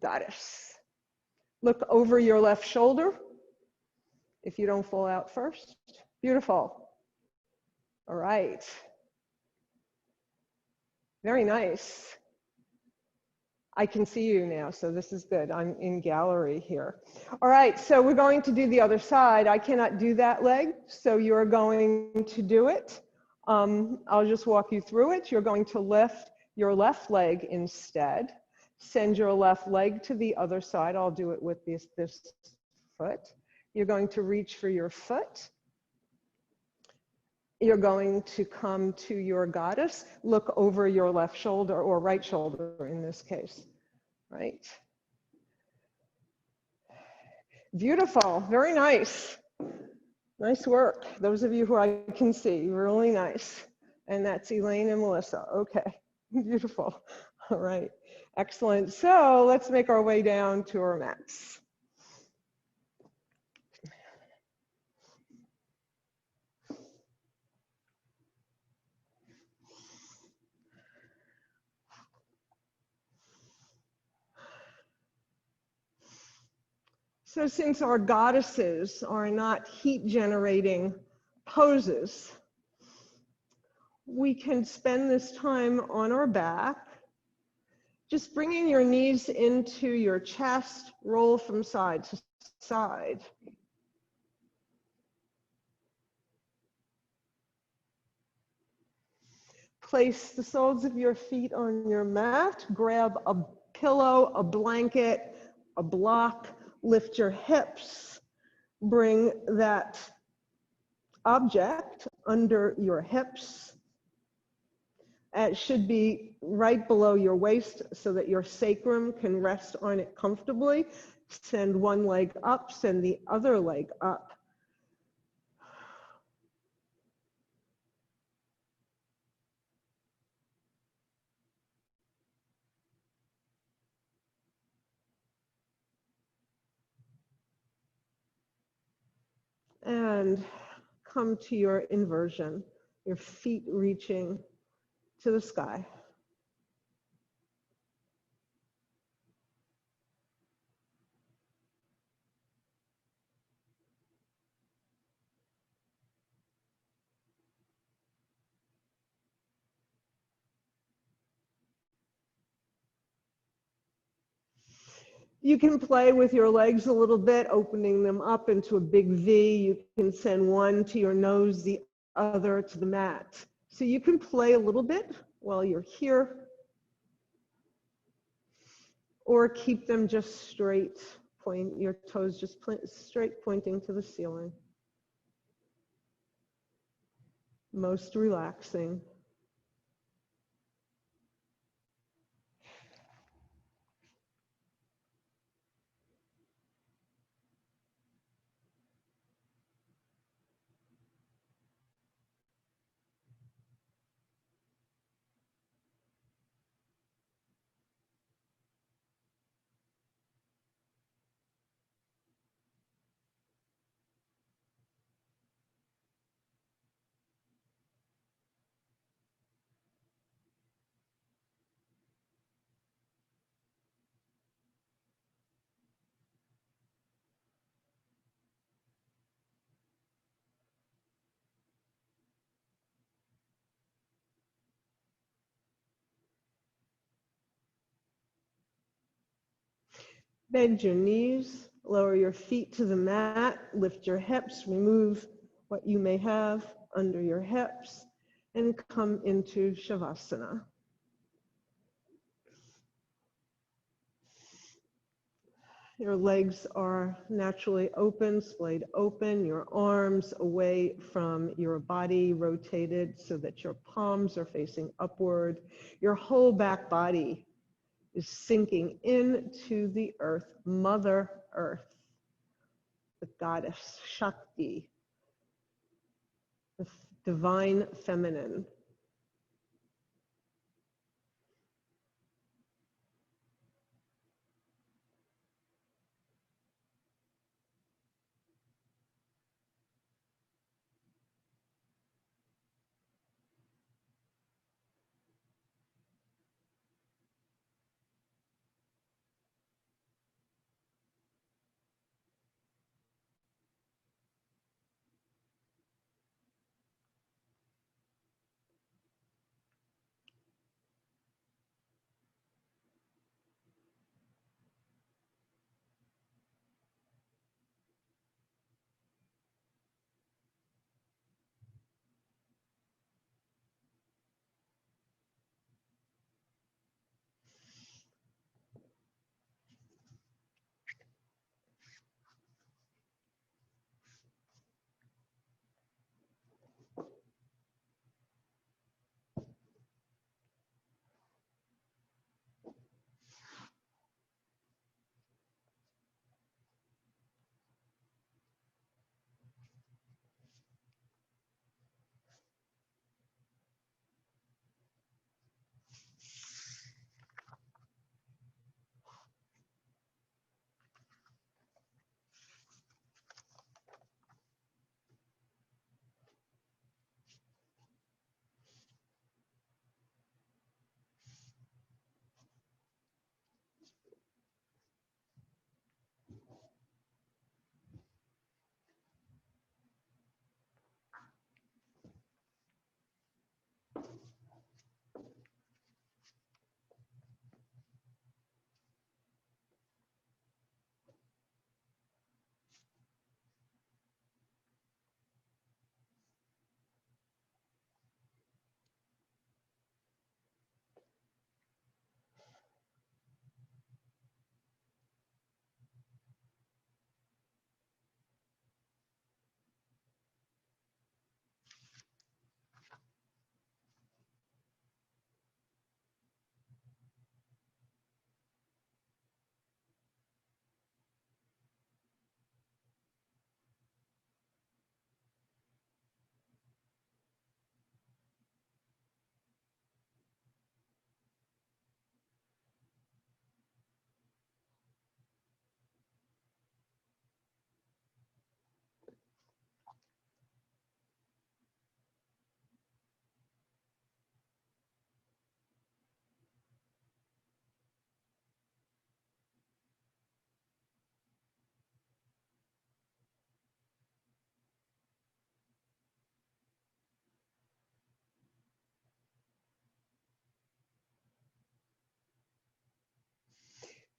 Goddess. Look over your left shoulder if you don't fall out first. Beautiful. All right. Very nice. I can see you now, so this is good. I'm in gallery here. All right, so we're going to do the other side. I cannot do that leg, so you're going to do it. I'll just walk you through it. You're going to lift your left leg instead. Send your left leg to the other side. I'll do it with this foot. You're going to reach for your foot. You're going to come to your goddess, look over your left shoulder, or right shoulder in this case, right? Beautiful, very nice. Nice work. Those of you who I can see, really nice. And that's Elaine and Melissa. Okay, beautiful. All right, excellent. So let's make our way down to our mats. So since our goddesses are not heat generating poses, we can spend this time on our back, just bringing your knees into your chest, roll from side to side. Place the soles of your feet on your mat, grab a pillow, a blanket, a block, lift your hips, bring that object under your hips. It should be right below your waist so that your sacrum can rest on it comfortably. Send one leg up, send the other leg up. And come to your inversion, your feet reaching to the sky. You can play with your legs a little bit, opening them up into a big V. You can send one to your nose, the other to the mat. So you can play a little bit while you're here, or keep them just straight, point your toes just straight pointing to the ceiling. Most relaxing. Bend your knees, lower your feet to the mat, lift your hips, remove what you may have under your hips, and come into Shavasana. Your legs are naturally open, splayed open, your arms away from your body, rotated so that your palms are facing upward. Your whole back body is sinking into the earth, Mother Earth, the goddess Shakti, the divine feminine.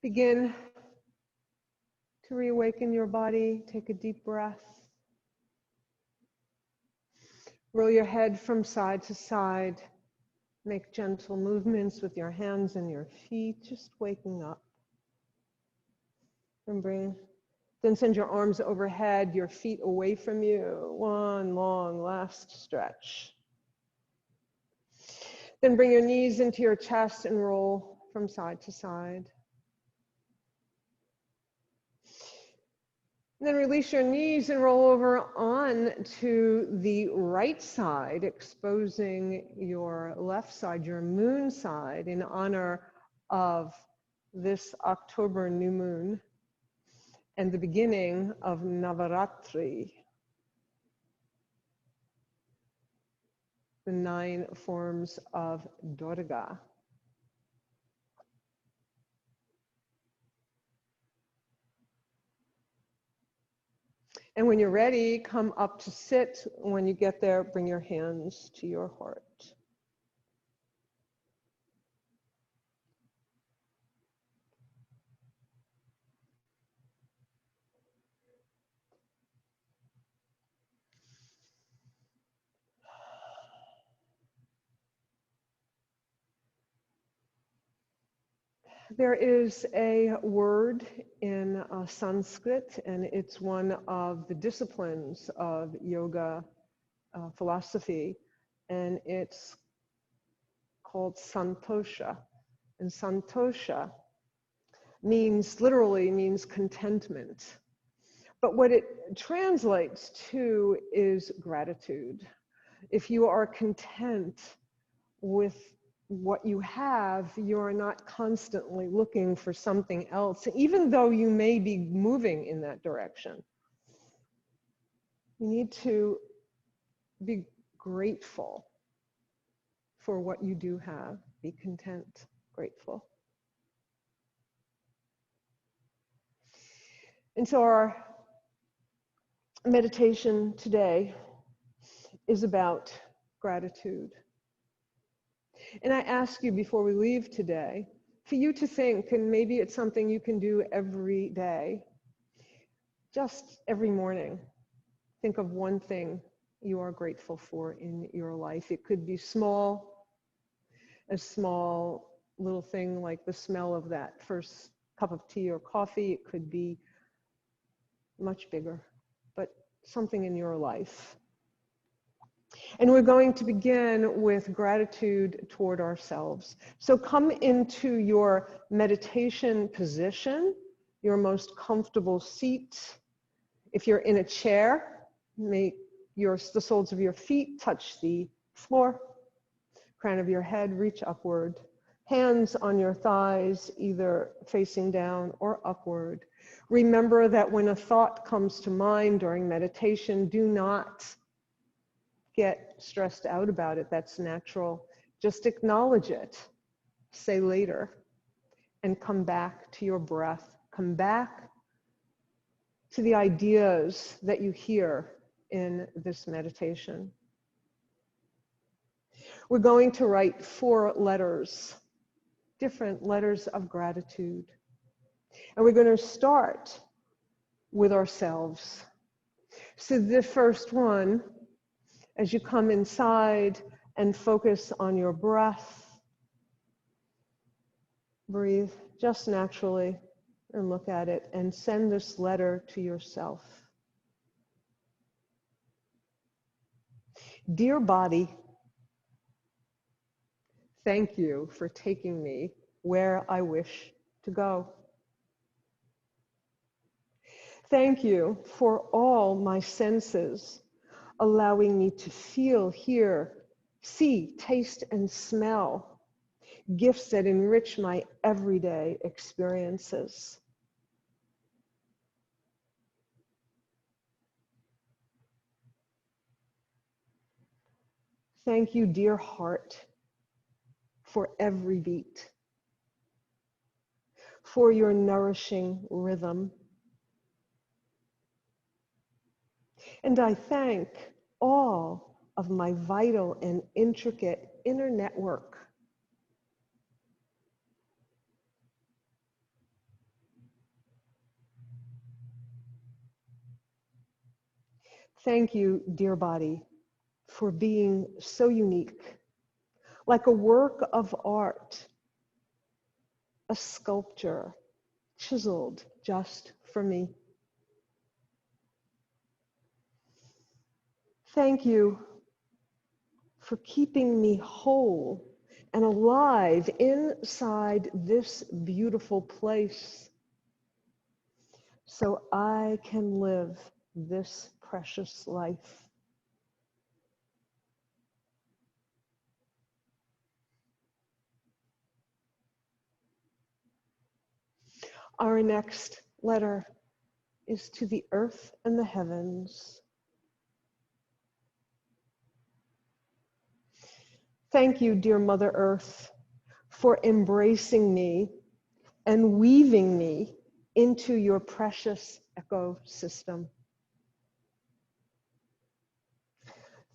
Begin to reawaken your body. Take a deep breath. Roll your head from side to side. Make gentle movements with your hands and your feet, just waking up. And then send your arms overhead, your feet away from you. One long last stretch. Then bring your knees into your chest and roll from side to side. Then release your knees and roll over on to the right side, exposing your left side, your moon side, in honor of this October new moon and the beginning of Navaratri, the 9 forms of Durga. And when you're ready, come up to sit. When you get there, bring your hands to your heart. There is a word in Sanskrit, and it's one of the disciplines of yoga philosophy, and it's called santosha. And santosha literally means contentment. But what it translates to is gratitude. If you are content with what you have, you are not constantly looking for something else, even though you may be moving in that direction. You need to be grateful for what you do have. Be content, grateful. And so our meditation today is about gratitude. And I ask you before we leave today, for you to think, and maybe it's something you can do every day, just every morning, think of one thing you are grateful for in your life. It could be small, a small little thing like the smell of that first cup of tea or coffee. It could be much bigger, but something in your life. And we're going to begin with gratitude toward ourselves. So come into your meditation position, your most comfortable seat. If you're in a chair, make the soles of your feet touch the floor. Crown of your head reach upward. Hands on your thighs, either facing down or upward. Remember that when a thought comes to mind during meditation, do not get stressed out about it. That's natural. Just acknowledge it. Say later. And come back to your breath. Come back to the ideas that you hear in this meditation. We're going to write 4 letters, different letters of gratitude. And we're going to start with ourselves. So the first one, as you come inside and focus on your breath, breathe just naturally and look at it and send this letter to yourself. Dear body, thank you for taking me where I wish to go. Thank you for all my senses, allowing me to feel, hear, see, taste, and smell, gifts that enrich my everyday experiences. Thank you, dear heart, for every beat, for your nourishing rhythm. And I thank all of my vital and intricate inner network Thank you, dear body, for being so unique, like a work of art, a sculpture chiseled just for me. Thank you for keeping me whole and alive inside this beautiful place so I can live this precious life. Our next letter is to the earth and the heavens. Thank you, dear Mother Earth, for embracing me and weaving me into your precious ecosystem.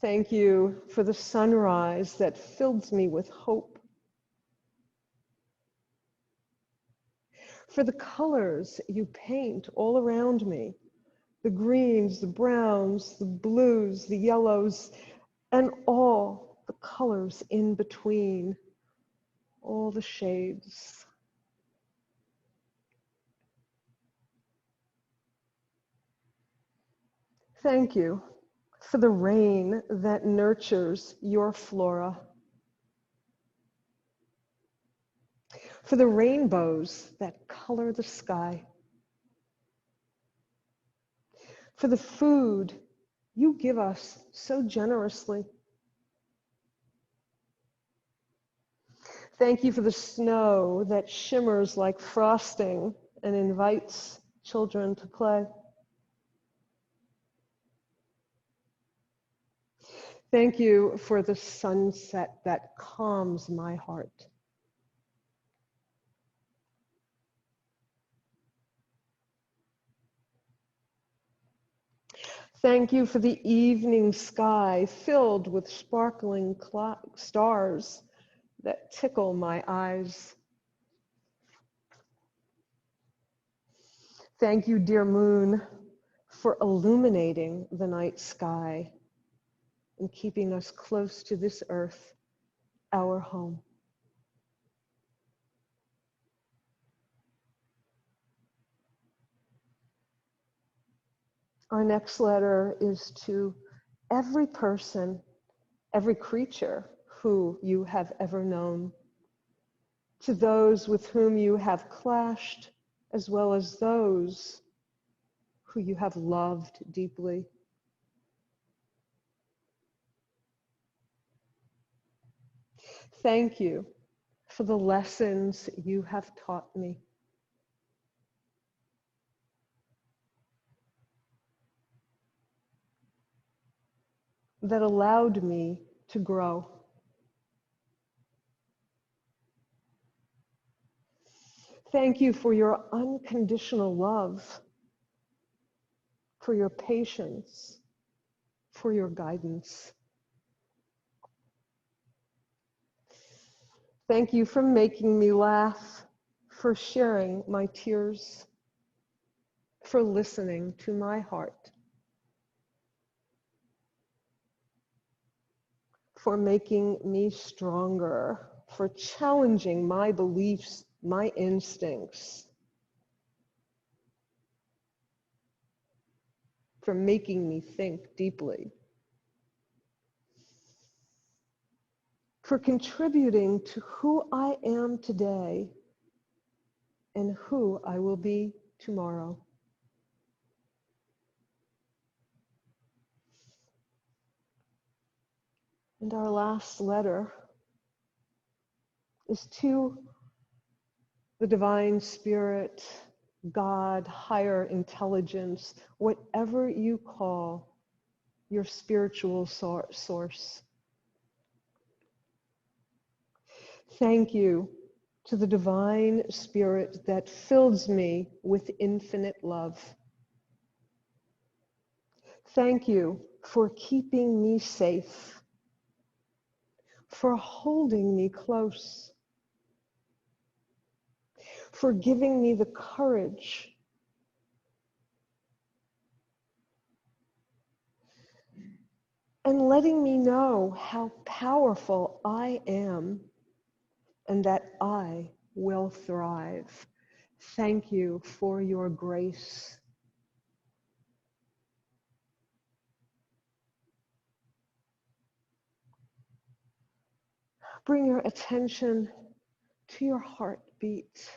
Thank you for the sunrise that fills me with hope, for the colors you paint all around me, the greens, the browns, the blues, the yellows, and all the colors in between, all the shades. Thank you for the rain that nurtures your flora, for the rainbows that color the sky, for the food you give us so generously. Thank you for the snow that shimmers like frosting and invites children to play. Thank you for the sunset that calms my heart. Thank you for the evening sky filled with sparkling stars that tickle my eyes. Thank you, dear moon, for illuminating the night sky and keeping us close to this earth, our home. Our next letter is to every person, every creature who you have ever known, to those with whom you have clashed, as well as those who you have loved deeply. Thank you for the lessons you have taught me. That allowed me to grow. Thank you for your unconditional love, for your patience, for your guidance. Thank you for making me laugh, for sharing my tears, for listening to my heart, for making me stronger, for challenging my beliefs, my instincts, for making me think deeply, for contributing to who I am today and who I will be tomorrow. And our last letter is to the divine spirit, God, higher intelligence, whatever you call your spiritual source. Thank you to the divine spirit that fills me with infinite love. Thank you for keeping me safe, for holding me close, for giving me the courage and letting me know how powerful I am and that I will thrive. Thank you for your grace. Bring your attention to your heartbeat.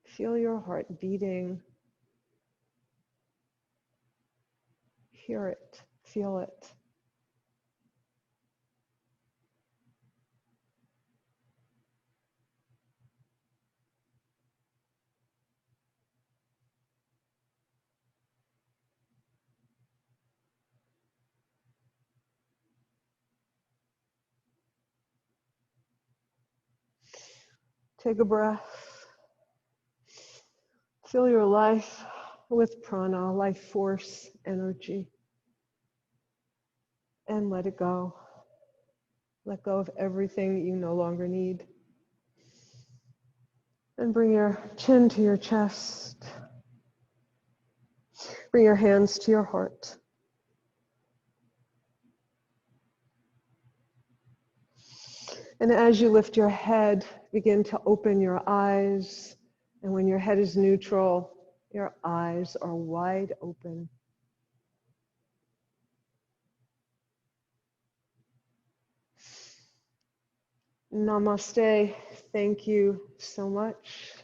Feel your heart beating. Hear it, feel it. Take a breath. Fill your life with prana, life force, energy. And let it go. Let go of everything that you no longer need. And bring your chin to your chest. Bring your hands to your heart. And as you lift your head, begin to open your eyes. And when your head is neutral, your eyes are wide open. Namaste. Thank you so much.